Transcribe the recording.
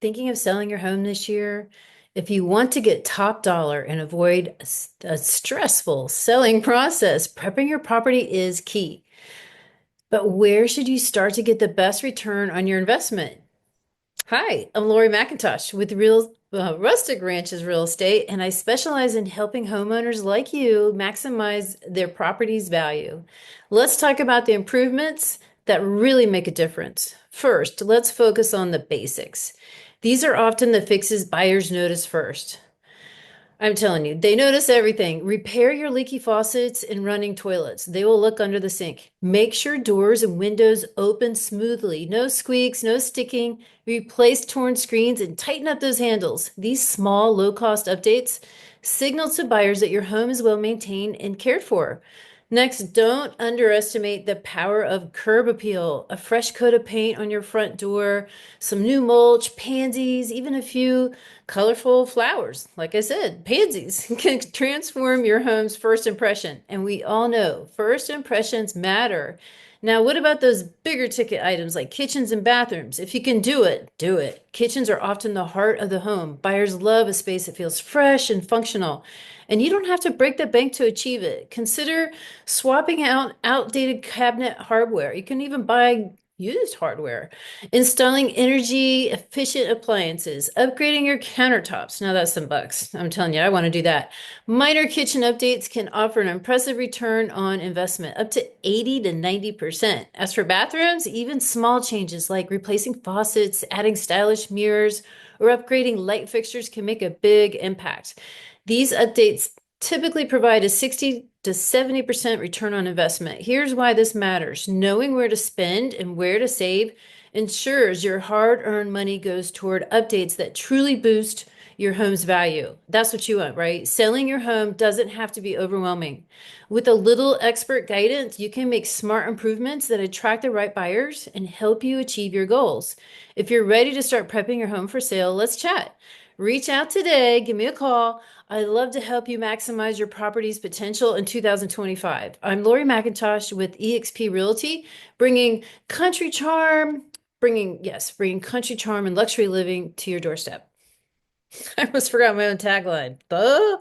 thinking of selling your home this year? If you want to get top dollar and avoid a stressful selling process, prepping your property is key. But where should you start to get the best return on your investment? Hi, I'm Lori McIntosh with Rustic Ranches Real Estate, and I specialize in helping homeowners like you maximize their property's value. Let's talk about the improvements that really make a difference. First, let's focus on the basics. These are often the fixes buyers notice first. I'm telling you, they notice everything. Repair your leaky faucets and running toilets. They will look under the sink. Make sure doors and windows open smoothly. No squeaks, no sticking. Replace torn screens and tighten up those handles. These small, low-cost updates signal to buyers that your home is well maintained and cared for. Next, don't underestimate the power of curb appeal. A fresh coat of paint on your front door, some new mulch, pansies, even a few colorful flowers. Like I said, pansies can transform your home's first impression. And we all know first impressions matter. Now, what about those bigger ticket items like kitchens and bathrooms? If you can do it, do it. Kitchens are often the heart of the home. Buyers love a space that feels fresh and functional. And you don't have to break the bank to achieve it. Consider swapping out outdated cabinet hardware. You can even buy used hardware, installing energy efficient appliances, upgrading your countertops. Now that's some bucks. I'm telling you, I want to do that. Minor kitchen updates can offer an impressive return on investment, up to 80 to 90%. As for bathrooms, even small changes like replacing faucets, adding stylish mirrors, or upgrading light fixtures can make a big impact. These updates typically provide a 60 to 70% return on investment. Here's why this matters. Knowing where to spend and where to save ensures your hard-earned money goes toward updates that truly boost your home's value. That's what you want, right? Selling your home doesn't have to be overwhelming. With a little expert guidance, you can make smart improvements that attract the right buyers and help you achieve your goals. If you're ready to start prepping your home for sale, let's chat. Reach out today, give me a call. I'd love to help you maximize your property's potential in 2025. I'm Lori McIntosh with eXp Realty, bringing country charm, bringing country charm and luxury living to your doorstep. I almost forgot my own tagline. Duh.